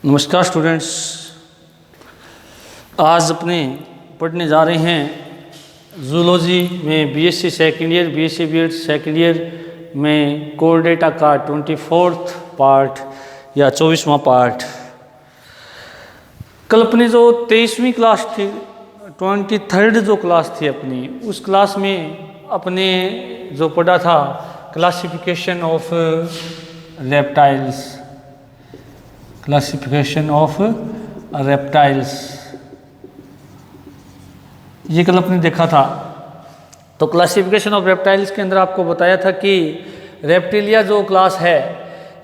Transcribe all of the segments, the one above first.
नमस्कार स्टूडेंट्स, आज अपने पढ़ने जा रहे हैं जूलॉजी में BSc second year, BSc BEd second year में कोर डेटा का 24वां पार्ट या 24वां पार्ट। कल अपनी जो 23वीं क्लास थी, 23rd जो क्लास थी अपनी, उस क्लास में अपने जो पढ़ा था classification of reptiles, classification of reptiles, ये कल आपने देखा था। तो क्लासिफिकेशन ऑफ रेप्टाइल्स के अंदर आपको बताया था कि रेप्टिलिया जो क्लास है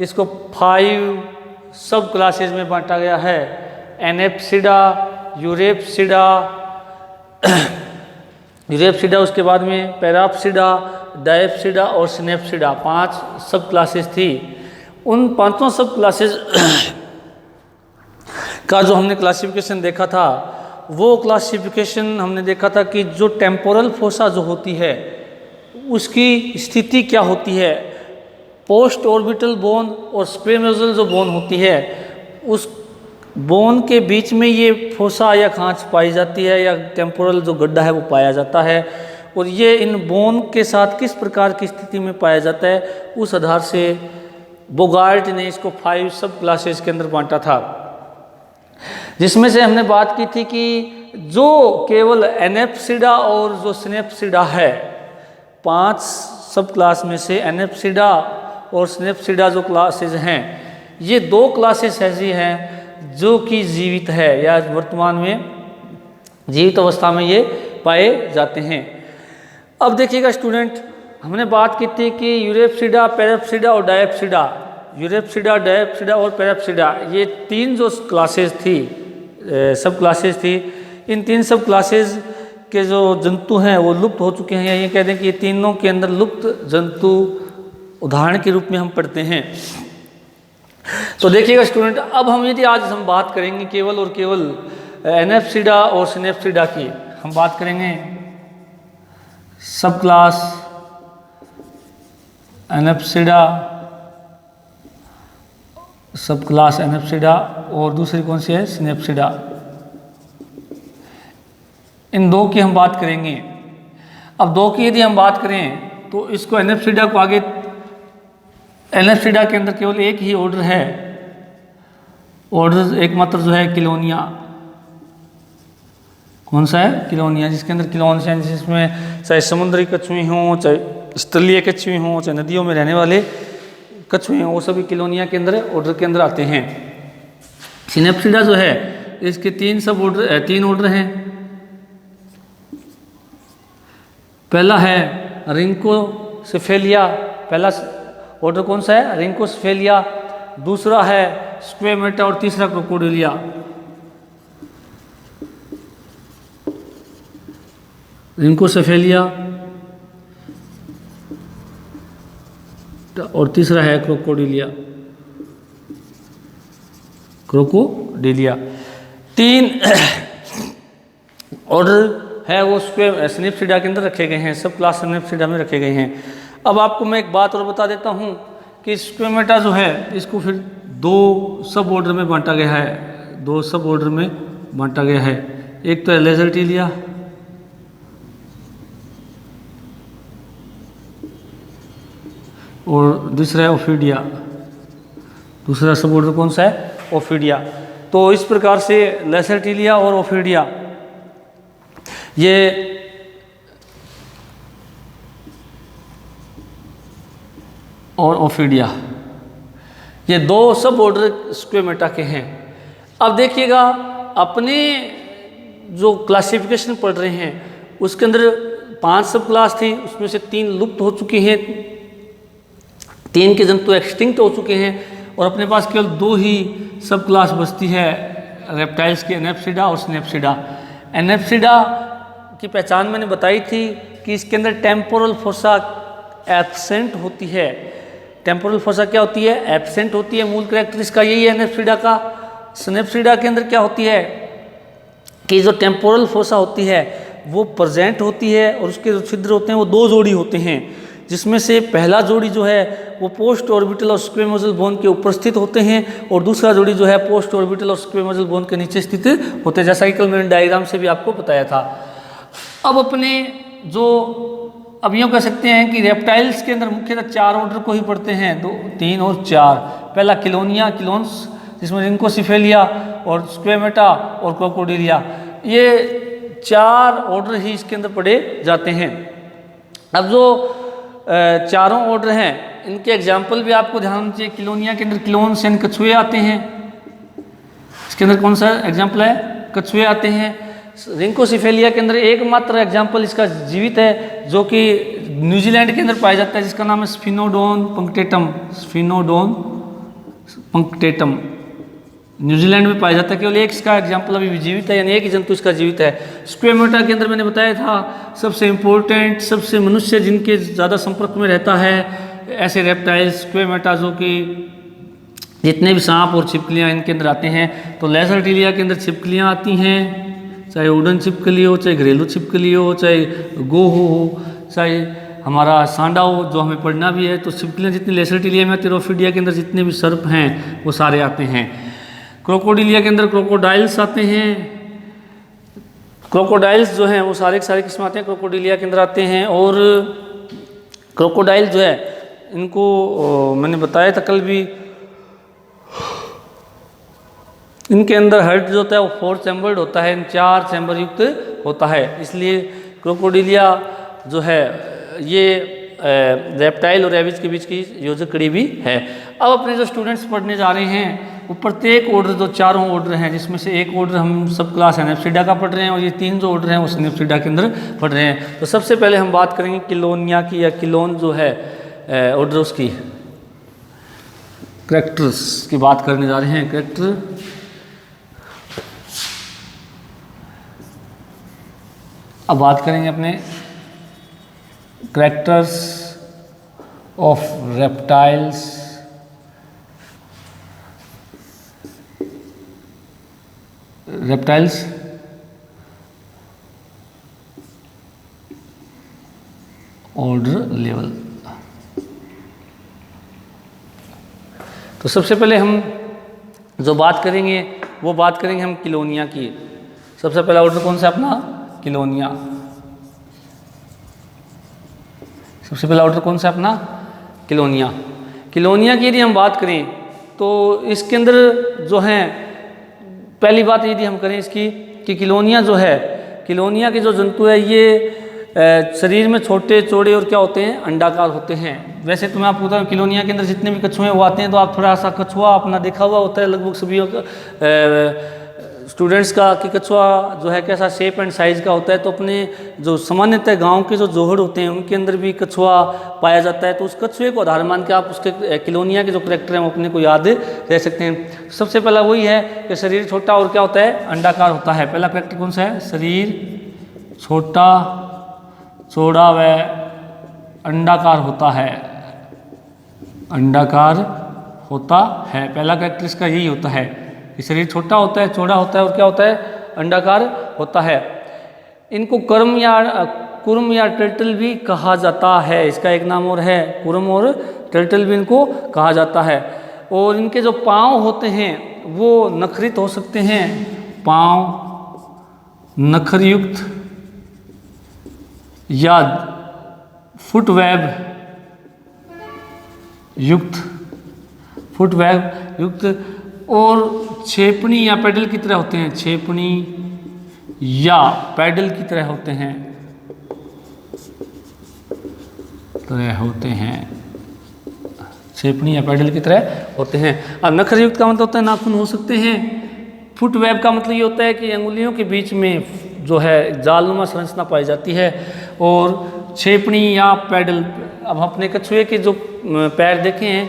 इसको 5 सब क्लासेस में बांटा गया है। एनेप्सिडा, यूरेप्सिडा, यूरेप्सिडा, उसके बाद में पैराप्सिडा, डायप्सिडा और सिनेप्सिडा, 5 सब क्लासेस थी। उन 5 सब क्लासेस का जो हमने क्लासिफिकेशन देखा था, वो क्लासिफिकेशन हमने देखा था कि जो टेम्पोरल फोसा जो होती है उसकी स्थिति क्या होती है, पोस्ट ऑर्बिटल बोन और स्क्वेमोजल जो बोन होती है, उस बोन के बीच में ये फोसा या खांच पाई जाती है या टेम्पोरल जो गड्ढा है वो पाया जाता है, और ये इन बोन के साथ किस प्रकार की स्थिति में पाया जाता है, उस आधार से बोगार्ट ने इसको 5 सब क्लासेस के अंदर बांटा था। जिसमें से हमने बात की थी कि जो केवल एनेप्सिडा और जो सिनेप्सिडा है, 5 सब क्लास में से एनेप्सिडा और सिनेप्सिडा जो क्लासेस हैं, ये 2 क्लासेस ऐसी हैं जो कि जीवित है या वर्तमान में जीवित अवस्था में ये पाए जाते हैं। अब देखिएगा स्टूडेंट, हमने बात की थी कि यूरेप्सिडा, पैराप्सिडा और डायप्सिडा, यूरेप्सिडा, डायप्सिडा और पैराप्सिडा, ये 3 जो क्लासेस थी, सब क्लासेस थी, इन 3 सब क्लासेस के जो जंतु हैं वो लुप्त हो चुके हैं। ये कह दें कि ये तीनों के अंदर लुप्त जंतु उदाहरण के रूप में हम पढ़ते हैं। तो देखिएगा स्टूडेंट, अब हम यदि आज हम बात करेंगे केवल और केवल एनेप्सिडा और सिनेप्सिडा की, हम बात करेंगे सब क्लास एनेप्सिडा, सब क्लास एनेप्सिडा, और दूसरी कौन सी है, सिनेप्सिडा। इन 2 की हम बात करेंगे। अब 2 की यदि हम बात करें तो इसको एनेप्सिडा को आगे, एनेप्सिडा के अंदर केवल एक ही ऑर्डर है, ऑर्डर एकमात्र जो है किलोनिया। कौन सा है, किलोनिया, जिसके अंदर किलोन्स हैं, जिसमें चाहे समुद्री कछुए हों, चाहे स्थलीय कछुए हों, चाहे नदियों में रहने वाले कछुए हैं, वो सभी किलोनिया के अंदर ऑर्डर के अंदर आते हैं। सिनेप्सिडा जो है इसके 3 सब ऑर्डर, 3 ऑर्डर हैं। पहला है रिंकोसेफेलिया, पहला ऑर्डर कौन सा है, रिंकोसेफेलिया, दूसरा है स्क्वेमेटा और तीसरा क्रोकोडिलिया। रिंकोसेफेलिया और तीसरा है क्रोकोडिलिया, क्रोकोडिलिया। 3 ऑर्डर है वो सिनेप्सिडा के अंदर रखे गए हैं, सब क्लास सिनेप्सिडा में रखे गए हैं। अब आपको मैं एक बात और बता देता हूँ कि स्क्वेमेटा जो है इसको फिर 2 सब ऑर्डर में बांटा गया है, 2 सब ऑर्डर में बांटा गया है। एक तो है लेजर्टिलिया, और दूसरा है ओफिडिया। दूसरा सब ऑर्डर कौन सा है, ओफिडिया। तो इस प्रकार से लेसर्टिलिया और ओफिडिया, ये और ओफिडिया, ये 2 सब ऑर्डर स्क्वेमेटा के हैं। अब देखिएगा, अपने जो क्लासिफिकेशन पढ़ रहे हैं उसके अंदर 5 सब क्लास थी, उसमें से 3 लुप्त हो चुकी हैं, 3 के जंतु एक्सटिंक्ट हो चुके हैं, और अपने पास केवल 2 ही सब क्लास बचती है रेप्टाइल्स की, एनेप्सिडा और सिनेप्सिडा। एनेप्सिडा की पहचान मैंने बताई थी कि इसके अंदर टेम्पोरल फोसा एब्सेंट होती है। टेम्पोरल फोसा क्या होती है, एब्सेंट होती है। मूल कैरेक्टर इसका यही है एनेप्सिडा का। सिनेप्सिडा के अंदर क्या होती है कि जो टेम्पोरल फोसा होती है वो प्रेजेंट होती है, और उसके जो छिद्र होते हैं वो 2 जोड़ी होते हैं। जिसमें से पहला जोड़ी जो है वो पोस्ट ऑर्बिटल और स्क्वेमोजल बोन के ऊपर स्थित होते हैं और दूसरा जोड़ी जो है पोस्ट ऑर्बिटल और स्क्वेमोजल बोन के नीचे स्थित होते हैं, जैसा कि कल मैंने डायग्राम से भी आपको बताया था। अब अपने जो अब यूँ कह सकते हैं कि रेप्टाइल्स के अंदर मुख्यतः 4 ऑर्डर को ही पढ़ते हैं, 2, 3 और 4। पहला किलोनिया, किलोन्स, जिसमें रिंकोसिफेलिया और स्क्वेमेटा और क्रोकोडिलिया, ये 4 ऑर्डर ही इसके अंदर पढ़े जाते हैं। अब जो चारों ऑर्डर हैं इनके एग्जाम्पल भी आपको ध्यान रखना चाहिए। किलोनिया के अंदर क्लोन्स यानी कछुए आते हैं, इसके अंदर कौन सा एग्जाम्पल है, कछुए आते हैं। रिंकोसिफेलिया के अंदर एकमात्र एग्जाम्पल इसका जीवित है जो कि न्यूजीलैंड के अंदर पाया जाता है, जिसका नाम है स्फिनोडोन पंक्टेटम। स्फिनोडोन पंक्टेटम न्यूजीलैंड में पाया जाता है, केवल एक इसका एग्जाम्पल अभी भी जीवित है, यानी एक ही जंतु इसका जीवित है। स्क्वेमेटा के अंदर मैंने बताया था सबसे इम्पोर्टेंट, सबसे मनुष्य जिनके ज़्यादा संपर्क में रहता है ऐसे रेप्टाइल्स स्क्वेमेटा, जो कि जितने भी सांप और छिपकलियाँ इनके अंदर आते हैं। तो लेसर्टिलिया के अंदर छिपकलियाँ आती हैं, चाहे उड़न छिपकली हो, चाहे घरेलू छिपकली हो, चाहे गोहू हो, चाहे हमारा सांडा हो, जो हमें पढ़ना भी है। तो छिपकलियाँ जितनी लेसर्टिलिया में आती है, रोफिडिया के अंदर जितने भी सर्प हैं वो सारे आते हैं। क्रोकोडिलिया के अंदर क्रोकोडाइल्स आते हैं। क्रोकोडाइल्स जो हैं वो सारे के सारे किस्म आते हैं, क्रोकोडिलिया के अंदर आते हैं। और क्रोकोडाइल जो है इनको मैंने बताया था कल भी, इनके अंदर हेड जो होता है वो 4 चैम्बर्ड होता है, 4 चैम्बर युक्त होता है। इसलिए क्रोकोडिलिया जो है ये रेप्टाइल और रेबिज के बीच की योजक कड़ी भी है। अब अपने जो स्टूडेंट्स पढ़ने जा रहे हैं वो प्रत्येक ऑर्डर, जो चारों ऑर्डर हैं जिसमें से एक ऑर्डर हम सब क्लास एनेप्सिडा का पढ़ रहे हैं और ये 3 जो ऑर्डर हैं वो सिनेप्सिडा के अंदर पढ़ रहे हैं। तो सबसे पहले हम बात करेंगे किलोनिया की, या किलोन जो है ऑर्डर उसकी करैक्टर्स की बात करने जा रहे हैं। करैक्टर अब बात करेंगे अपने characters of reptiles order level. तो सबसे पहले हम जो बात करेंगे वो बात करेंगे हम किलोनिया की। सबसे पहला ऑर्डर कौन सा अपना, किलोनिया। सबसे पहला ऑर्डर कौन सा अपना, किलोनिया। किलोनिया की यदि हम बात करें तो इसके अंदर जो हैं, पहली बात यदि हम करें इसकी कि किलोनिया जो है, किलोनिया के जो जंतु है ये शरीर में छोटे चौड़े और क्या होते हैं, अंडाकार होते हैं। वैसे तो मैं आपको बताऊँ किलोनिया के अंदर जितने भी कछुए वो आते हैं तो आप थोड़ा सा कछुआ अपना देखा हुआ होता है लगभग सभी स्टूडेंट्स का, कि कछुआ जो है कैसा शेप एंड साइज़ का होता है। तो अपने जो सामान्यतः गांव के जो जोहड़ होते हैं उनके अंदर भी कछुआ पाया जाता है। तो उस कछुए को आधार मान के आप उसके किलोनिया के जो करैक्टर हैं वो अपने को याद रह सकते हैं। सबसे पहला वही है कि शरीर छोटा और क्या होता है, अंडाकार होता है। पहला करैक्टर कौन सा है, शरीर छोटा चौड़ा व अंडाकार होता है, अंडाकार होता है। पहला करैक्टर इसका यही होता है कि शरीर छोटा होता है, चौड़ा होता है और क्या होता है, अंडाकार होता है। इनको कुर्म या टर्टल भी कहा जाता है। इसका एक नाम और है, कुर्म और टर्टल भी इनको कहा जाता है। और इनके जो पाँव होते हैं वो नखरित हो सकते हैं, पाँव नखरयुक्त या फुटवेब युक्त और छेपनी या पैडल की तरह होते हैं, छेपनी या पैडल की तरह होते हैं, छेपनी या पैडल की तरह होते हैं। अब नखरयुक्त का मतलब होता है नाखून हो सकते हैं। फुटवेब का मतलब ये होता है कि अंगुलियों के बीच में जो है जालनुमा संरचना पाई जाती है। और छेपनी या पैडल, अब अपने कछुए के जो पैर देखे हैं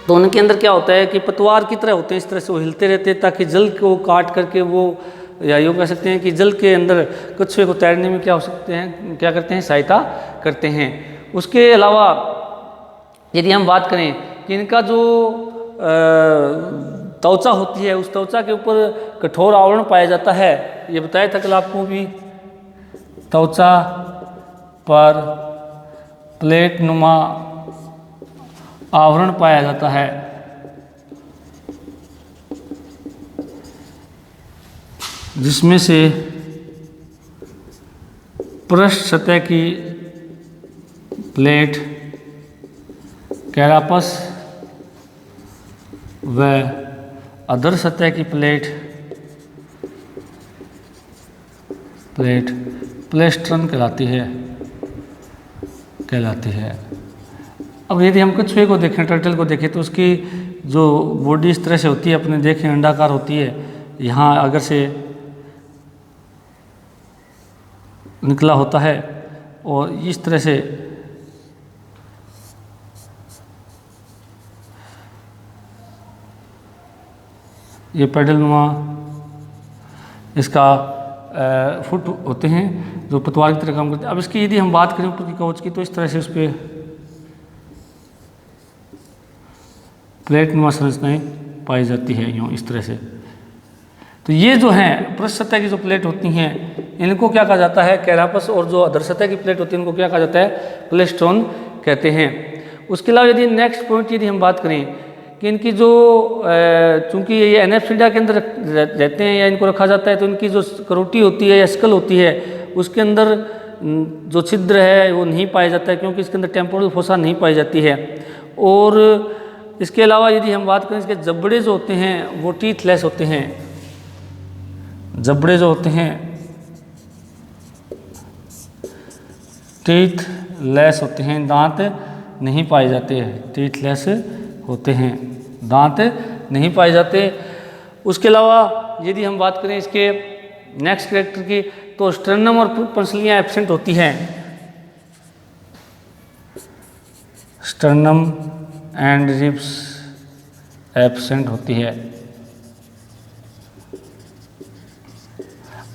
तो उनके अंदर क्या होता है कि पतवार की तरह होते हैं, इस तरह से वो हिलते रहते हैं ताकि जल को काट करके वो, या यूँ कह सकते हैं कि जल के अंदर कछुए को तैरने में क्या हो सकते हैं, क्या करते हैं, सहायता करते हैं। उसके अलावा यदि हम बात करें कि इनका जो त्वचा होती है उस त्वचा के ऊपर कठोर आवरण पाया जाता है। ये बताया था कल आपको भी, त्वचा पर प्लेट नुमा आवरण पाया जाता है। जिसमें से पृष्ठ सतह की प्लेट कैरापस व अधर सतह की प्लेट प्लेस्ट्रन कहलाती है। अब यदि हम कछुए को देखें, टर्टल को देखें, तो उसकी जो बॉडी इस तरह से होती है, अपने देखें अंडाकार होती है, यहाँ अगर से निकला होता है और इस तरह से ये पैडल नुमा इसका फुट होते हैं जो पतवार की तरह काम करते हैं। अब इसकी यदि हम बात करें ऊपर की कवच की, तो इस तरह से उस पर प्लेट नुमा संरचनाएं पाई जाती है, यूँ इस तरह से। तो ये जो हैं पृष्ठ सतह की जो प्लेट होती हैं, इनको क्या कहा जाता है, कैरापस, और जो अधर सतह की प्लेट होती है इनको क्या कहा जाता है, प्लेस्ट्रॉन कहते हैं। उसके अलावा यदि नेक्स्ट पॉइंट यदि हम बात करें कि इनकी जो चूंकि ये एनेप्सिडा के अंदर रहते हैं या इनको रखा जाता है, तो इनकी जो करोटी होती है या स्कल होती है, उसके अंदर जो छिद्र है वो नहीं पाया जाता है, क्योंकि इसके अंदर टेम्पोरल फोसा नहीं पाई जाती है। और इसके अलावा यदि हम बात करें, इसके जबड़े जो होते हैं वो टीथलेस होते हैं। जबड़े जो होते हैं टीथलेस होते हैं, दांत नहीं पाए जाते हैं, टीथलेस होते हैं, दांत नहीं पाए जाते। उसके अलावा यदि हम बात करें इसके नेक्स्ट कैरेक्टर की, तो स्टर्नम और पंसलियाँ एब्सेंट होती हैं। स्टर्नम एंड रिब्स एब्सेंट होती है।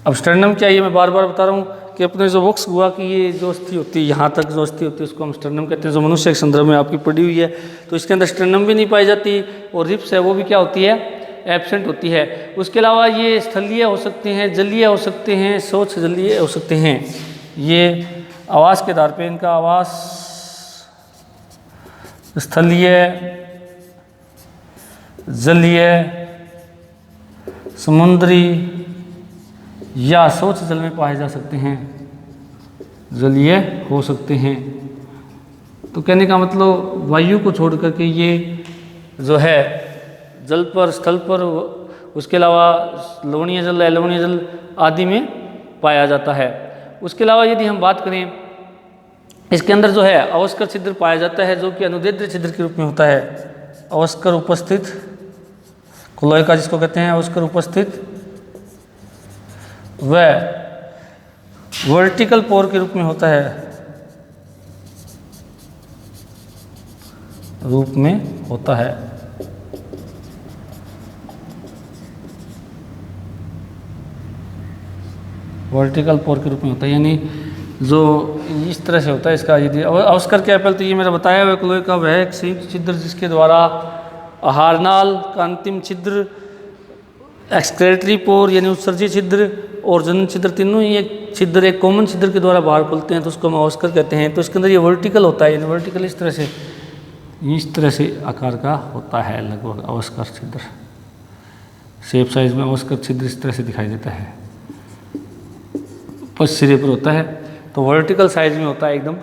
अब स्टर्नम क्या, ये मैं बार बार बता रहा हूँ कि अपने जो वॉक्स हुआ कि ये जो अस्थि होती है, यहाँ तक जो अस्थि होती है उसको हम स्टर्नम कहते हैं, जो मनुष्य के संदर्भ में आपकी पड़ी हुई है। तो इसके अंदर स्टर्नम भी नहीं पाई जाती, और रिब्स है वो भी क्या होती है, एब्सेंट होती है। उसके अलावा ये स्थलीय हो सकते हैं, जलीय हो सकते हैं, स्वच्छ जलीय हो सकते हैं। ये आवास के आधार पे इनका आवास स्थलीय, जलीय, समुद्री या स्वच्छ जल में पाए जा सकते हैं, जलीय हो सकते हैं। तो कहने का मतलब वायु को छोड़ करके ये जो है जल पर, स्थल पर, उसके अलावा लवणीय जल, अलवणीय जल आदि में पाया जाता है। उसके अलावा यदि हम बात करें, इसके अंदर जो है अवस्कर छिद्र पाया जाता है, जो कि अनुदैर्ध्य छिद्र के रूप में होता है। अवस्कर उपस्थित क्लोएका जिसको कहते हैं, अवस्कर उपस्थित वह वर्टिकल पोर के रूप में होता है, वर्टिकल पोर के रूप में होता है, यानी जो इस तरह से होता है। इसका यदि अवस्कर क्या, पहले तो ये मेरा बताया हुआ क्लोएका वह एक संयुक्त छिद्र जिसके द्वारा आहारनाल का अंतिम छिद्र, एक्सक्रेटरी पोर यानी उत्सर्जी छिद्र और जनन छिद्र, तीनों ही एक छिद्र, एक कॉमन छिद्र के द्वारा बाहर खुलते हैं, तो उसको हम अवस्कर कहते हैं। तो इसके अंदर ये वर्टिकल होता है, यानी वर्टिकल इस तरह से आकार का होता है लगभग अवस्कर छिद्र। शेप साइज में अवस्कर छिद्र इस तरह से दिखाई देता है, पश्च सिरे पर होता है, तो वर्टिकल साइज में होता है एकदम।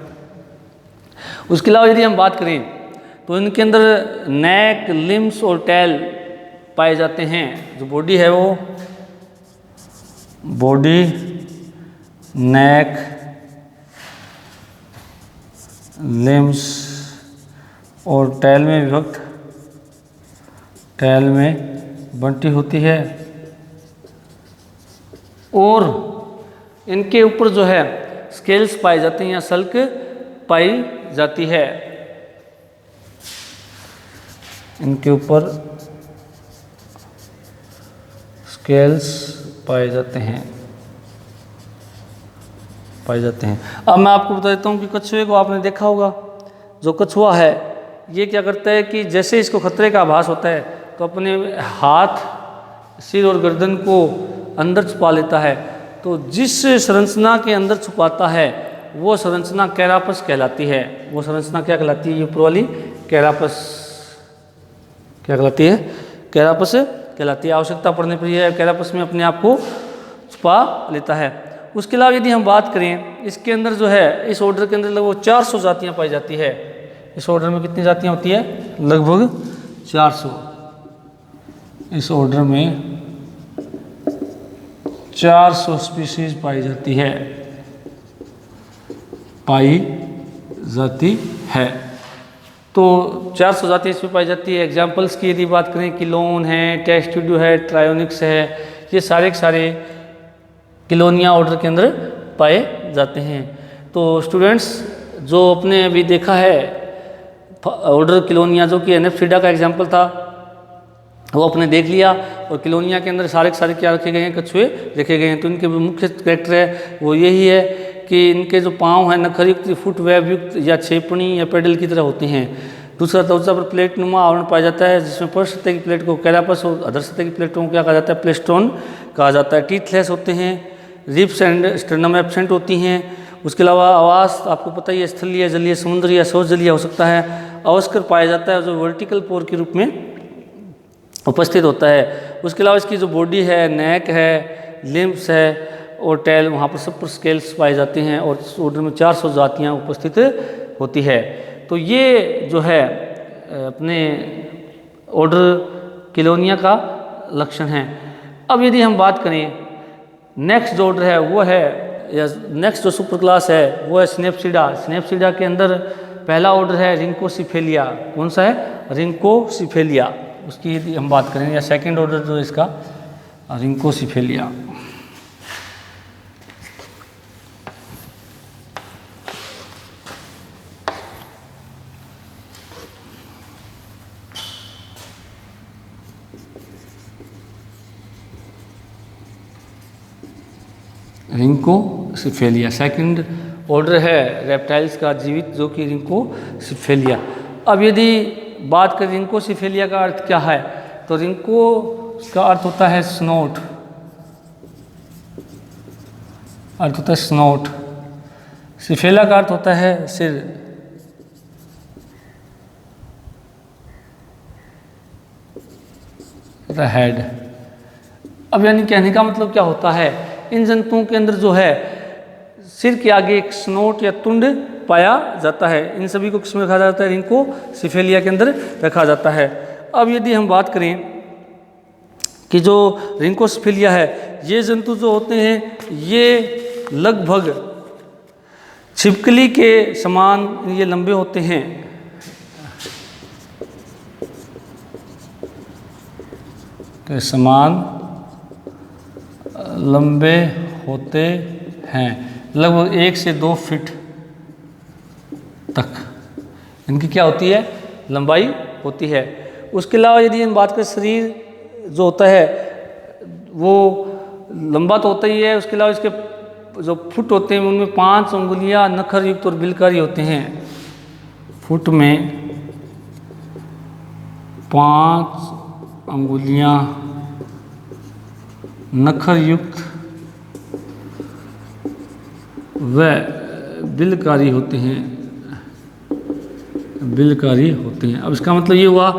उसके अलावा यदि हम बात करें तो इनके अंदर नेक, लिम्स और टेल पाए जाते हैं। जो बॉडी है वो बॉडी, नेक, लिम्स और टेल में विभक्त, टेल में बंटी होती है। और इनके ऊपर जो है स्केल्स पाए जाते हैं या सल्क पाई जाती है। इनके ऊपर स्केल्स पाए जाते हैं। अब मैं आपको बता देता हूँ कि कछुए को आपने देखा होगा, जो कछुआ है ये क्या करता है कि जैसे इसको खतरे का आभास होता है तो अपने हाथ, सिर और गर्दन को अंदर छुपा लेता है। तो जिस संरचना के अंदर छुपाता है वो संरचना कैरापस कहलाती है। वो संरचना क्या कहलाती है? ये ऊपर वाली कैरापस क्या कहलाती है? कैरापस कहलाती है। आवश्यकता पड़ने पर यह कैरापस में अपने आप को छुपा लेता है। उसके अलावा यदि हम बात करें, इसके अंदर जो है, इस ऑर्डर के अंदर लगभग 400 जातियाँ पाई जाती है। इस ऑर्डर में कितनी जातियाँ होती है? लगभग 400। इस ऑर्डर में 400 स्पीशीज पाई जाती है। तो 400 जातियाँ इसमें पाई जाती है। एग्जाम्पल्स की यदि बात करें, किलोन है, टेस्टुडियो है, ट्रायोनिक्स है, ये सारे के सारे किलोनिया ऑर्डर के अंदर पाए जाते हैं। तो स्टूडेंट्स, जो अपने अभी देखा है ऑर्डर किलोनिया, जो कि एनेप्सिडा का एग्जाम्पल था, वो आपने देख लिया। और किलोनिया के अंदर सारे के सारे क्या रखे गए हैं? कछुए रखे गए हैं। तो इनके मुख्य कैरेक्टर है वो यही है कि इनके जो पाँव हैं नखरयुक्त, फुट वेब युक्त या छेपणी या पेडल की तरह होते हैं। दूसरा, त्वचा पर प्लेट नुमा आवरण पाया जाता है, जिसमें फर्स्ट सतह की प्लेट को कैरापस और अधर सतह की प्लेटों को क्या कहा जाता है? प्लेस्टोन कहा जाता है। टीथलेस होते हैं, रिब्स एंड स्टर्नम एब्सेंट होती हैं। उसके अलावा आवास आपको पता ही है, स्थलीय, जलीय, समुद्री या सौजलीय हो सकता है। अवस्कर पाया जाता है, जो वर्टिकल पोर के रूप में उपस्थित होता है। उसके अलावा इसकी जो बॉडी है, नेक है, लिम्स है और टेल, वहाँ पर सब पर स्केल्स पाए जाते हैं। और इस ऑर्डर में 400 जातियाँ उपस्थित होती है। तो ये जो है अपने ऑर्डर किलोनिया का लक्षण है। अब यदि हम बात करें, नेक्स्ट जो ऑर्डर है वो है, या नेक्स्ट जो सुपर क्लास है वो है स्नेप्सिडा। स्नेप्सिडा के अंदर पहला ऑर्डर है रिंकोसिफेलिया। कौन सा है? रिंकोसिफेलिया। उसकी यदि हम बात करें, या सेकंड ऑर्डर जो है इसका, रिंकोसिफेलिया। रिंकोसिफेलिया सेकंड ऑर्डर है रेप्टाइल्स का जीवित, जो कि रिंकोसिफेलिया। अब यदि बात करें रिंकोसिफेलिया का अर्थ क्या है, तो रिंको का अर्थ होता है स्नोट, अर्थ होता है स्नोट। सिफेला का अर्थ होता है सिर। हेड। अब यानी कहने का मतलब क्या होता है, इन जंतुओं के अंदर जो है सिर के आगे एक स्नोट या तुंड पाया जाता है। इन सभी को किसमें रखा जाता है? रिंकोसिफेलिया के अंदर रखा जाता है। अब यदि हम बात करें कि जो रिंकोसिफेलिया है, ये जंतु जो होते हैं ये लगभग छिपकली के समान ये लंबे होते हैं। के समान लंबे होते हैं, लगभग 1 से 2 फीट तक इनकी क्या होती है? लंबाई होती है। उसके अलावा यदि हम बात करें, शरीर जो होता है वो लंबा तो होता ही है, उसके अलावा इसके जो फुट होते हैं उनमें 5 उंगलियां नखर युक्त और बिलकारी होते हैं। फुट में 5 अंगुलियां नखर युक्त व बिलकारी होते हैं, बिलकारी होते हैं। अब इसका मतलब ये हुआ,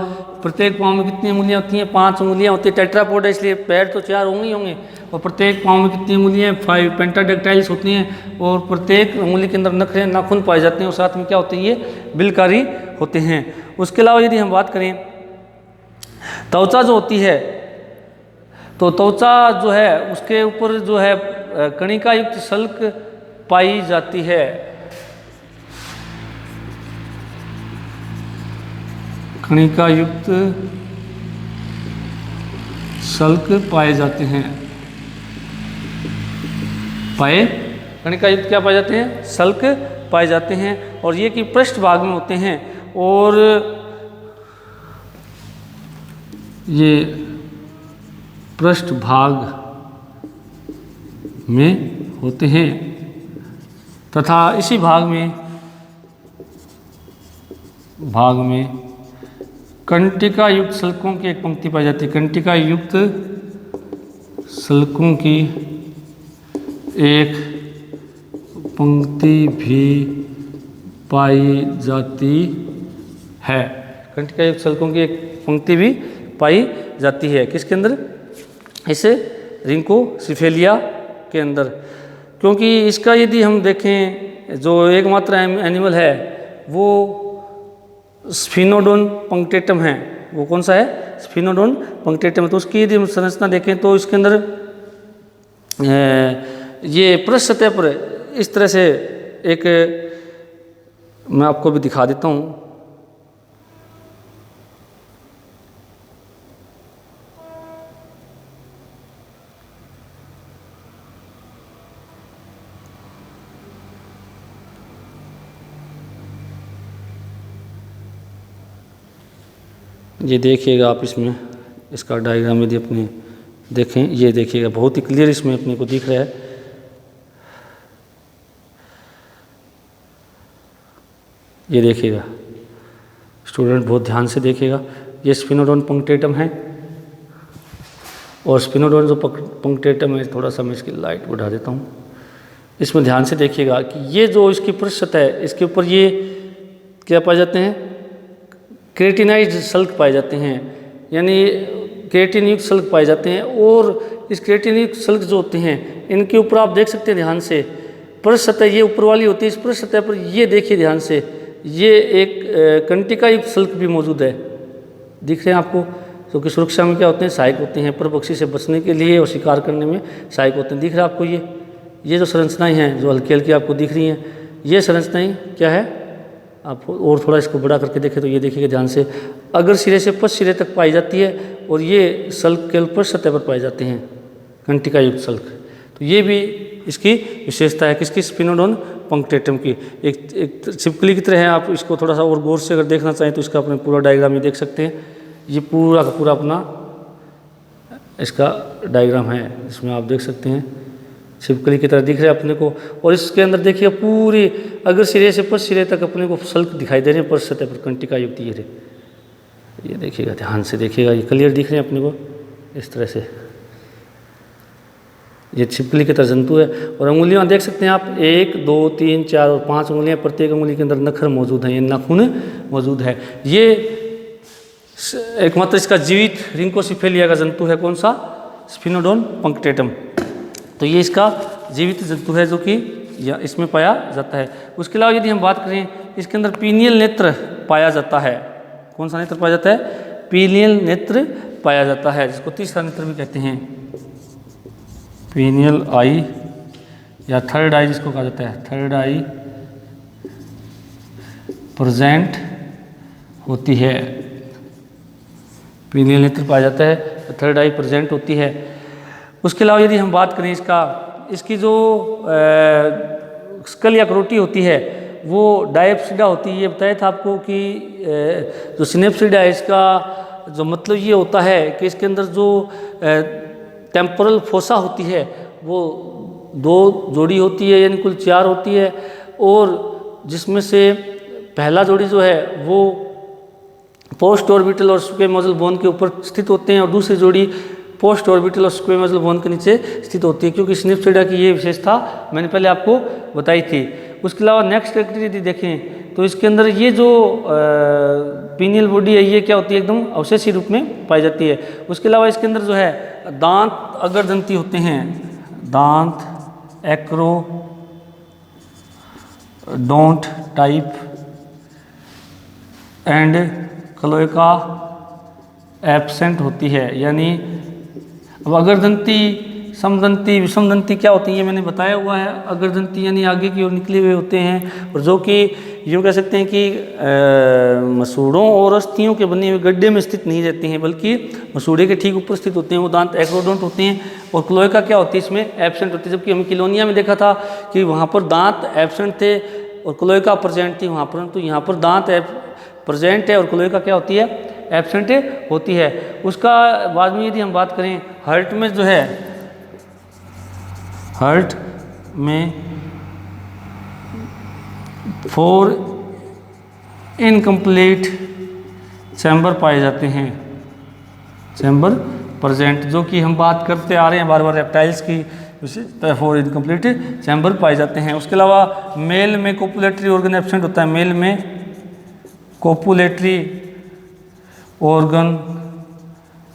प्रत्येक पाँव में कितनी उंगलियां होती हैं? 5 उंगलियां होती है। टेट्रापोड है इसलिए पैर तो 4 होंगे ही होंगे। और प्रत्येक पाँव में कितनी उंगलियां? 5 पेंटाडेक्टाइल्स होती हैं। और प्रत्येक उंगली के अंदर नखरे नाखून पाए जाते हैं और साथ में क्या होते हैं? ये बिलकारी होते हैं। उसके अलावा यदि हम बात करें, त्वचा जो होती है, तो त्वचा जो है उसके ऊपर जो है कणिका युक्त शल्क पाई जाती है। कणिका युक्त शल्क पाए जाते हैं। कणिका युक्त क्या पाए जाते हैं? शल्क पाए जाते हैं। और ये कि पृष्ठ भाग में होते हैं और ये पृष्ठ भाग में होते हैं तथा इसी भाग में कंटिका युक्त शल्कों की एक पंक्ति पाई जाती है। कंटिका युक्त शल्कों की एक पंक्ति भी पाई जाती है। कंटिका युक्त शल्कों की एक पंक्ति भी पाई जाती है। किसके अंदर? इसे रिंकोसिफेलिया के अंदर। क्योंकि इसका यदि हम देखें जो एकमात्र एनिमल है वो स्फिनोडोन पंक्टेटम है। वो कौन सा है? स्फिनोडोन पंक्टेटम। तो उसकी यदि हम संरचना देखें तो इसके अंदर ये पृष्ठ सतह पर इस तरह से एक, मैं आपको भी दिखा देता हूँ। ये देखिएगा आप, इसमें इसका डायग्राम यदि अपने देखें, ये देखिएगा बहुत ही क्लियर इसमें अपने को दिख रहा है। ये देखिएगा स्टूडेंट, बहुत ध्यान से देखिएगा। ये स्फिनोडोन पंक्टेटम है और स्फिनोडोन जो पंक्टेटम है, थोड़ा सा मैं इसकी लाइट बढ़ा देता हूँ। इसमें ध्यान से देखिएगा कि ये जो इसकी पृष्ठ सतह है, इसके ऊपर ये क्या पाए जाते हैं? केराटिनाइज्ड सल्क पाए जाते हैं, यानी केराटिन युक्त सल्क पाए जाते हैं। और इस केराटिन युक्त सल्क जो होते हैं, इनके ऊपर आप देख सकते हैं ध्यान से, पृष्ठ सतह ये ऊपर वाली होती है। इस पृष्ठ सतह पर ये देखिए ध्यान से, ये एक कंटिका युक्त सल्क भी मौजूद है। दिख रहे हैं आपको? क्योंकि सुरक्षा में क्या होते हैं? सहायक होते हैं, परपक्षी से बचने के लिए और शिकार करने में सहायक होते हैं। दिख रहा है आपको? ये जो संरचनाएँ हैं जो हल्की हल्की आपको दिख रही हैं, ये संरचनाएँ क्या है? आप और थोड़ा इसको बड़ा करके देखें तो ये देखिएगा ध्यान से, अगर सिरे से पश्च सिरे तक पाई जाती है और ये सल्क केवल पृष्ठ सतह पर पाए जाते हैं, कंटिका युक्त सल्क। तो ये भी इसकी विशेषता है। किसकी? स्फिनोडोन पंक्टेटम की। एक छिपकली की तरह है। आप इसको थोड़ा सा और गौर से अगर देखना चाहें तो इसका अपने पूरा डायग्राम ये देख सकते हैं। ये पूरा का पूरा अपना इसका डायग्राम है, इसमें आप देख सकते हैं छिपकली की तरह दिख रहा है अपने को। और इसके अंदर देखिए पूरी, अगर सिरे से पश्च सिरे तक अपने को सल्क दिखाई दे रहे हैं पृष्ठ सतह पर, कंटिका युक्त। ये देखिएगा ध्यान से देखिएगा, ये क्लियर दिख रहे हैं अपने को इस तरह से। ये छिपकली की तरह जंतु है। और अंगुलियां देख सकते हैं आप, 1 2 3 4 और 5 उंगलियां, प्रत्येक उंगली के अंदर नखर मौजूद है, ये नाखून मौजूद है। ये एकमात्र इसका जीवित रिंकोसिफेलिया का जंतु है। कौन सा? स्फिनोडोन पंक्टेटम। तो ये इसका जीवित जंतु है जो कि इसमें पाया जाता है। उसके अलावा यदि हम बात करें, इसके अंदर पीनियल नेत्र पाया जाता है। कौन सा नेत्र पाया जाता है? पीनियल नेत्र पाया जाता है, जिसको तीसरा नेत्र भी कहते हैं। पीनियल आई या थर्ड आई जिसको कहा जाता है, थर्ड आई प्रेजेंट होती है। पीनियल नेत्र पाया जाता है, थर्ड आई प्रेजेंट होती है। उसके अलावा यदि हम बात करें इसकी जो स्कल या करोटी होती है वो डायप्सिडा होती है। ये बताया था आपको कि जो सिनेप्सिडा है, इसका जो मतलब ये होता है कि इसके अंदर जो टेम्पोरल फोसा होती है वो 2 जोड़ी होती है, यानी कुल 4 होती है। और जिसमें से पहला जोड़ी जो है वो पोस्ट ऑर्बिटल और स्क्वेमोजल बोन के ऊपर स्थित होते हैं, और दूसरी जोड़ी पोस्ट ऑर्बिटल और स्क्वेमोजल बोन के नीचे स्थित होती है। क्योंकि सिनेप्सिडा की ये विशेषता मैंने पहले आपको बताई थी। उसके अलावा नेक्स्ट एक्टिविटी यदि देखें तो इसके अंदर ये जो पीनियल बॉडी है, ये क्या होती है? एकदम अवशेषी रूप में पाई जाती है। उसके अलावा इसके अंदर जो है दांत अग्रदंती होते हैं, दांत acrodont type and cloaca absent होती है। यानी अब अग्रदंती, समदंती, विषमदंती क्या होती है ये मैंने बताया हुआ है। अग्रदंती यानी आगे की ओर निकले हुए होते हैं, और जो कि यूँ कह सकते हैं कि मसूड़ों और अस्थियों के बने हुए गड्ढे में स्थित नहीं रहते हैं, बल्कि मसूड़े के ठीक ऊपर स्थित होते हैं। वो दांत एक्रोडोंट होते हैं। और क्लोएका क्या होती है? इसमें एब्सेंट होती है। जबकि हम किलोनिया में देखा था कि वहाँ पर दांत एब्सेंट थे और क्लोएका प्रेजेंट थी वहाँ पर। तो यहाँ पर दांत प्रेजेंट है और क्लोएका क्या होती है? एब्सेंट होती है। उसका बाद में यदि हम बात करें, हार्ट में जो है, हार्ट में 4 इनकम्प्लीट चैम्बर पाए जाते हैं, चैम्बर प्रेजेंट, जो कि हम बात करते आ रहे हैं बार बार रेप्टाइल्स की, विशेषता 4 इनकम्प्लीट चैम्बर पाए जाते हैं। उसके अलावा मेल में कोपुलेटरी ऑर्गन एब्सेंट होता है, मेल में कोपुलेटरी ऑर्गन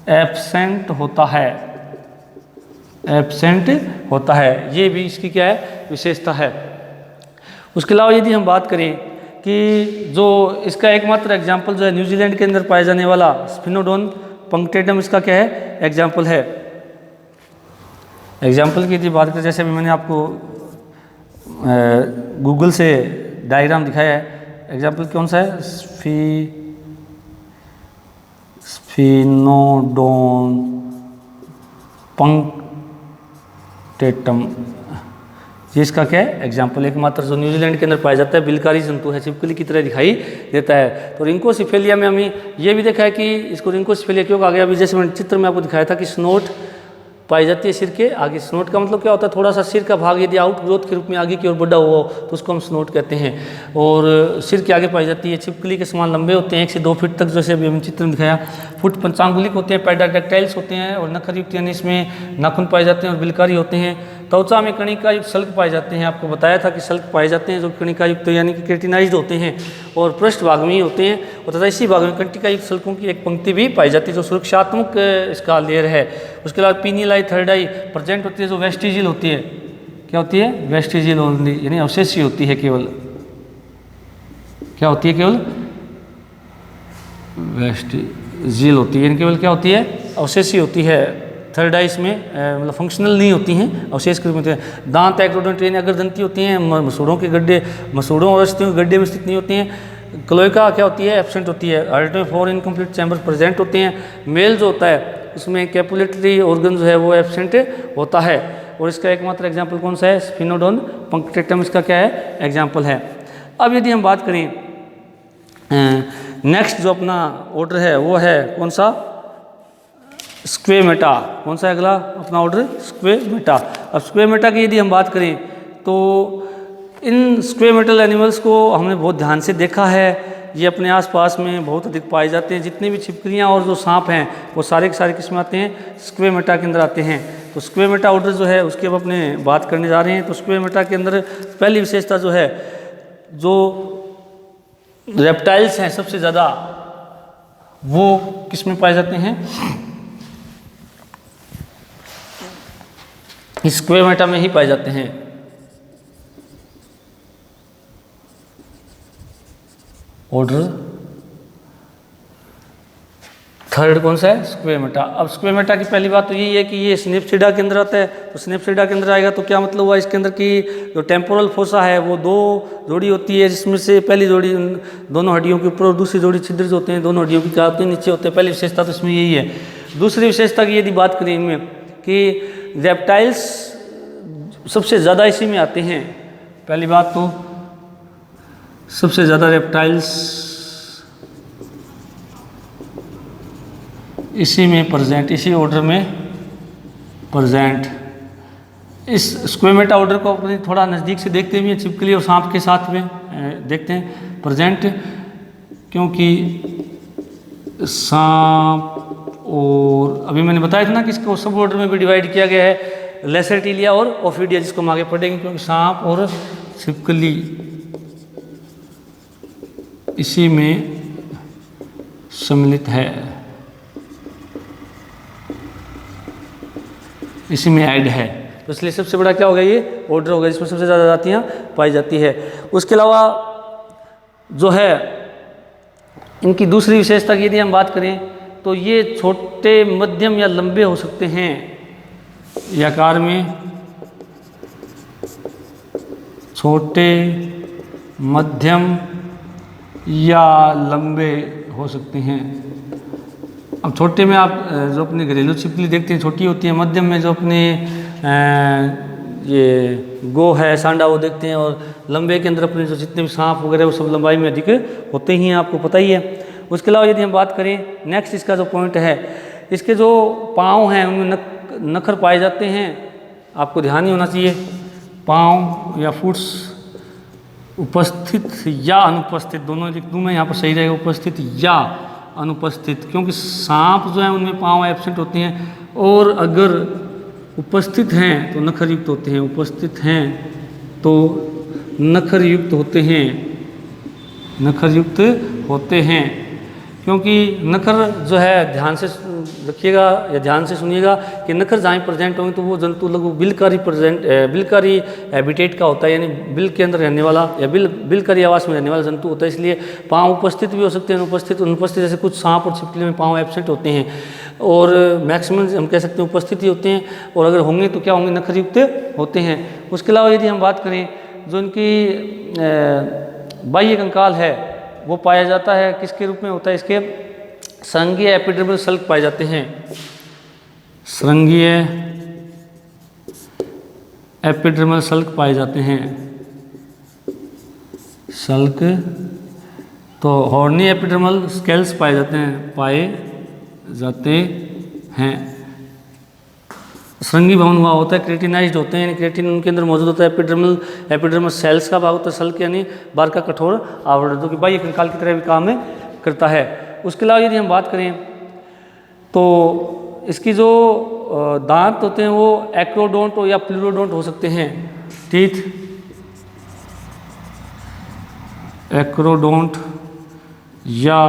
एब्सेंट होता है, एब्सेंट होता है, ये भी इसकी क्या है विशेषता है। उसके अलावा यदि हम बात करें कि जो इसका एकमात्र एग्जाम्पल जो है न्यूजीलैंड के अंदर पाए जाने वाला स्फिनोडोन पंक्टेटम, इसका क्या है एग्जाम्पल है। एग्जाम्पल की यदि बात करें, जैसे भी मैंने आपको गूगल से डायग्राम दिखाया है, एग्जाम्पल कौन सा है, स्फिनोडोन पंक्टेटम, ये इसका क्या है एग्जाम्पल, एकमात्र जो न्यूजीलैंड के अंदर पाया जाता है, बिलकारी जंतु है, छिपकली की तरह दिखाई देता है। तो रिंकोसिफेलिया में हमें ये भी देखा है कि इसको रिंकोसिफेलिया क्यों कहा गया। अभी जैसे मैंने चित्र में आपको दिखाया था कि स्नोट पाई जाती है सिर के आगे। स्नोट का मतलब क्या होता है, थोड़ा सा सिर का भाग यदि आउट ग्रोथ के रूप में आगे की ओर बढ़ा हुआ हो तो उसको हम स्नोट कहते हैं, और सिर के आगे पाई जाती है। छिपकली के समान लंबे होते हैं, 1 से 2 फीट तक, जैसे अभी हम चित्र में दिखाया। फुट पंचांगुलिक होते हैं, पैडाडेक्टाइल्स होते हैं और नखरयुक्त यानी इसमें नाखून पाए जाते हैं और बिलकारी होते हैं। त्वचा में कणिका युक्त सल्क पाए जाते हैं, आपको बताया था कि सल्क पाए जाते हैं जो कणिका युक्त यानी कि केराटिनाइज्ड होते हैं और पृष्ठ भाग में ही होते हैं, और तथा इसी भाग में कणिका युक्त सल्कों की एक पंक्ति भी पाई जाती है जो सुरक्षात्मक इसका लेयर है। उसके बाद पीनियल आई, थर्ड आई प्रेजेंट होती है, जो वेस्टिजियल होती है, क्या होती है वेस्टिजियल ओनली, यानी अवशेषी होती है केवल, क्या होती है केवल वेस्टिजियल होती है, यानी केवल क्या होती है अवशेषी होती है। थर्ड आई इसमें मतलब फंक्शनल नहीं होती हैं, अवशेष के रूप में होते हैं। दांत एक्रोडेंट यानी अग्रदंती होती हैं, मसूड़ों के गड्ढे, मसूड़ों और अस्थियों के गड्ढे में स्थित नहीं होती हैं। क्लोएका क्या होती है एब्सेंट होती है। हार्ट में 4 इनकम्प्लीट चैम्बर प्रेजेंट होते हैं। मेल जो होता है उसमें कैपुलेटरी ऑर्गन जो है वो एब्सेंट होता है, और इसका एकमात्र एग्जाम्पल कौन सा है, स्फिनोडोन पंक्टेटम, इसका क्या है एग्जाम्पल है। अब यदि हम बात करें नेक्स्ट जो अपना ऑर्डर है वो है कौन सा, स्क्वेमेटा। कौन सा अगला अपना ऑर्डर, स्क्वेमेटा। अब स्क्वेमेटा की यदि हम बात करें तो इन स्क्वेमेटल एनिमल्स को हमने बहुत ध्यान से देखा है, ये अपने आसपास में बहुत अधिक पाए जाते हैं। जितनी भी छिपकलियां और जो सांप हैं वो सारे के सारे किस में आते हैं, स्क्वेमेटा के अंदर आते हैं। तो स्क्वेमेटा ऑर्डर जो है उसकी अब अपने बात करने जा रहे हैं। तो स्क्वेमेटा के अंदर पहली विशेषता जो है, जो रेप्टाइल्स हैं सबसे ज़्यादा वो किस में पाए जाते हैं, स्क्वेमेटा में ही पाए जाते हैं। ऑर्डर थर्ड कौन सा है, स्क्वेमेटा। अब स्क्वेमेटा की पहली बात तो यही है कि ये स्नेप्सिडा के अंदर आता है। तो स्नेप्सिडा के अंदर आएगा तो क्या मतलब हुआ, इसके अंदर की जो टेम्पोरल फोसा है वो 2 जोड़ी होती है, जिसमें से पहली जोड़ी दोनों हड्डियों के ऊपर और दूसरी जोड़ी छिद्र जो होते हैं दोनों हड्डियों की क्या होते हैं, नीचे होते हैं। पहली विशेषता तो इसमें यही है। दूसरी विशेषता की यदि बात करें इनमें कि रेप्टाइल्स सबसे ज़्यादा इसी में आते हैं। पहली बात तो सबसे ज़्यादा रेप्टाइल्स इसी में प्रेजेंट, इसी ऑर्डर में प्रेजेंट। इस स्क्वेमेटा ऑर्डर को अपने थोड़ा नज़दीक से देखते हुए छिपकली और सांप के साथ में देखते हैं प्रेजेंट, क्योंकि सांप और अभी मैंने बताया था ना कि इसको सब ऑर्डर में भी डिवाइड किया गया है, लेसरटीलिया और ओफिडिया, जिसको हम आगे पढ़ेंगे, क्योंकि सांप और छिपकली इसी में सम्मिलित है, इसी में ऐड है। तो इसलिए सबसे बड़ा क्या होगा, ये ऑर्डर होगा जिसमें सबसे ज़्यादा जातियाँ पाई जाती है। उसके अलावा जो है इनकी दूसरी विशेषता की यदि हम बात करें तो ये छोटे, मध्यम या लंबे हो सकते हैं, ये आकार में छोटे, मध्यम या लंबे हो सकते हैं। अब छोटे में आप जो अपने घरेलू छिपकली देखते हैं छोटी होती है, मध्यम में जो अपने ये गो है, सांडा, वो देखते हैं, और लंबे के अंदर अपने जो जितने भी सांप वगैरह वो सब लंबाई में अधिक होते ही हैं, आपको पता ही है। उसके अलावा यदि हम बात करें नेक्स्ट इसका जो पॉइंट है, इसके जो पाँव हैं उनमें नखर पाए जाते हैं, आपको ध्यान ही होना चाहिए। पाँव या फुट्स उपस्थित या अनुपस्थित, दोनों में यहाँ पर सही रहेगा, उपस्थित या अनुपस्थित, क्योंकि सांप जो है उनमें पाँव एब्सेंट होते हैं। और अगर उपस्थित हैं तो नखर युक्त होते हैं, उपस्थित हैं तो नखर युक्त होते हैं, नखर युक्त होते हैं। क्योंकि नखर जो है, ध्यान से रखिएगा या ध्यान से सुनिएगा कि नखर जहाँ प्रेजेंट होंगे तो वो जंतु लगभग बिलकारी हैबिटेट का होता है, यानी बिल के अंदर रहने वाला या बिलकारी आवास में रहने वाला जंतु होता है। इसलिए पाँव उपस्थित भी हो सकते हैं, अनुपस्थित जैसे कुछ सांप और छिपकली में पाँव एब्सेंट होते हैं, और मैक्सिमम हम कह सकते हैं उपस्थित ही होते हैं, और अगर होंगे तो क्या होंगे, नखर युक्त होते हैं। उसके अलावा यदि हम बात करें जो इनकी बाह्य कंकाल है वो पाया जाता है किसके रूप में होता है, इसके संघीय एपिडर्मल सल्क पाए जाते हैं, संघीय एपिडर्मल सल्क पाए जाते हैं, सल्क। तो हॉर्नी एपिडर्मल स्केल्स पाए जाते हैं। श्रृंगी भवन हुआ होता है, क्रेटिनाइज्ड होते हैं, यानी क्रेटिन उनके अंदर मौजूद होता है। एपिडर्मल सेल्स का भाग होता है सल्क, यानी बार का कठोर आवरण, जो कि बाह्य कंकाल की तरह भी काम करता है। उसके अलावा यदि हम बात करें तो इसकी जो दांत होते हैं वो एक्रोडोंट या प्लूरोडोंट हो सकते हैं। टीथ एक्रोडोंट या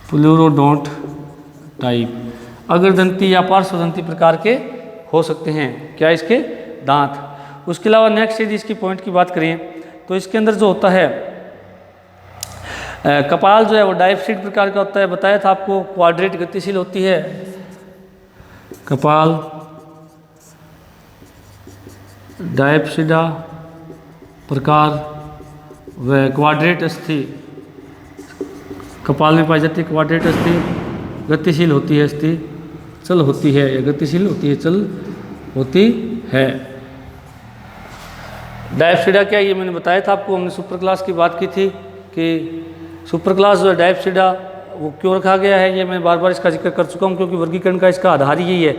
प्लूरोडोंट टाइप, अग्रदंती या पार्श्वदंती प्रकार के हो सकते हैं क्या इसके दांत। उसके अलावा नेक्स्ट यदि इसकी पॉइंट की बात करें तो इसके अंदर जो होता है कपाल जो है वो डायप्सिड प्रकार का होता है, बताया था आपको, क्वाड्रेट गतिशील होती है कपाल, डायप्सिडा प्रकार व क्वाड्रेट अस्थि कपाल में पाई जाती है। क्वाड्रेट अस्थि गतिशील होती है, अस्थि चल होती है, या गतिशील होती है, चल होती है। डायप्सिडा क्या, ये मैंने बताया था आपको, हमने सुपर क्लास की बात की थी कि सुपर क्लास जो है डायप्सिडा वो क्यों रखा गया है, ये मैं बार बार इसका जिक्र कर चुका हूँ, क्योंकि वर्गीकरण का इसका आधार यही है।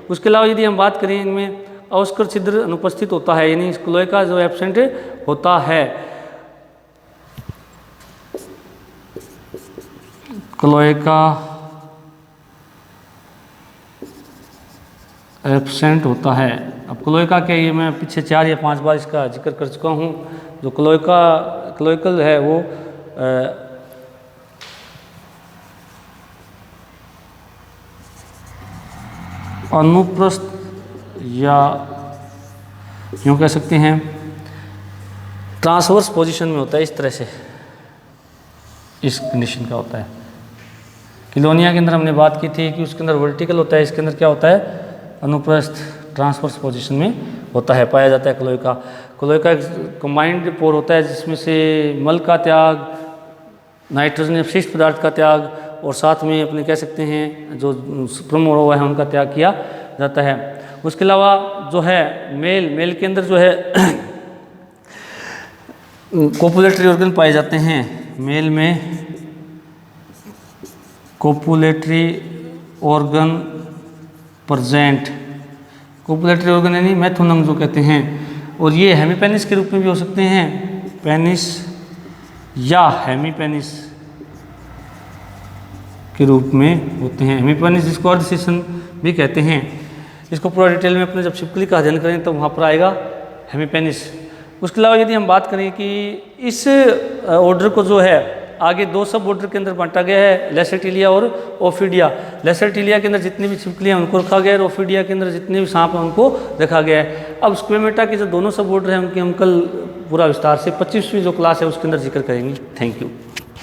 उसके अलावा यदि हम बात करें, इनमें अवस्कर छिद्र अनुपस्थित होता है, यानी क्लोएका जो एब्सेंट होता है, क्लोएका एब्सेंट होता है। अब क्लोएका क्या, ये मैं पीछे 4 या 5 बार इसका जिक्र कर चुका हूँ। जो क्लोएकल है वो अनुप्रस्थ या यूँ कह सकते हैं ट्रांसवर्स पोजीशन में होता है, इस तरह से इस कंडीशन का होता है। किलोनिया के अंदर हमने बात की थी कि उसके अंदर वर्टिकल होता है, इसके अंदर क्या होता है, अनुप्रस्थ ट्रांसवर्स पोजीशन में होता है, पाया जाता है क्लोएका। क्लोएका एक कंबाइंड पोर होता है जिसमें से मल का त्याग, नाइट्रोजन अपशिष्ट पदार्थ का त्याग और साथ में अपने कह सकते हैं जो स्पर्म हुआ है उनका त्याग किया जाता है। उसके अलावा जो है मेल के अंदर जो है कोपुलेटरी ऑर्गन पाए जाते हैं। मेल में copulatory organ present, copulatory organ यानी मैथुनम जो कहते हैं, और ये हेमीपेनिस के रूप में भी हो सकते हैं, पेनिस या हेमीपेनिस के रूप में होते हैं। हेमीपेनिस जिसको अर्धसेशन भी कहते हैं। इसको पूरा डिटेल में अपने जब छिपकली का अध्ययन करें तो वहाँ पर आएगा हेमीपेनिस। उसके अलावा यदि हम बात करें कि इस ऑर्डर को जो है आगे 2 सब ऑर्डर के अंदर बांटा गया है, लेसरटिलिया और ओफिडिया। लेसरटिलिया के अंदर जितनी भी छिपकलियाँ उनको रखा गया है, और ओफिडिया के अंदर जितने भी सांप हैं उनको रखा गया है। अब स्क्वेमेटा के जो दोनों सब ऑर्डर हैं उनकी हम कल पूरा विस्तार से 25वीं जो क्लास है उसके अंदर जिक्र करेंगे। Thank you.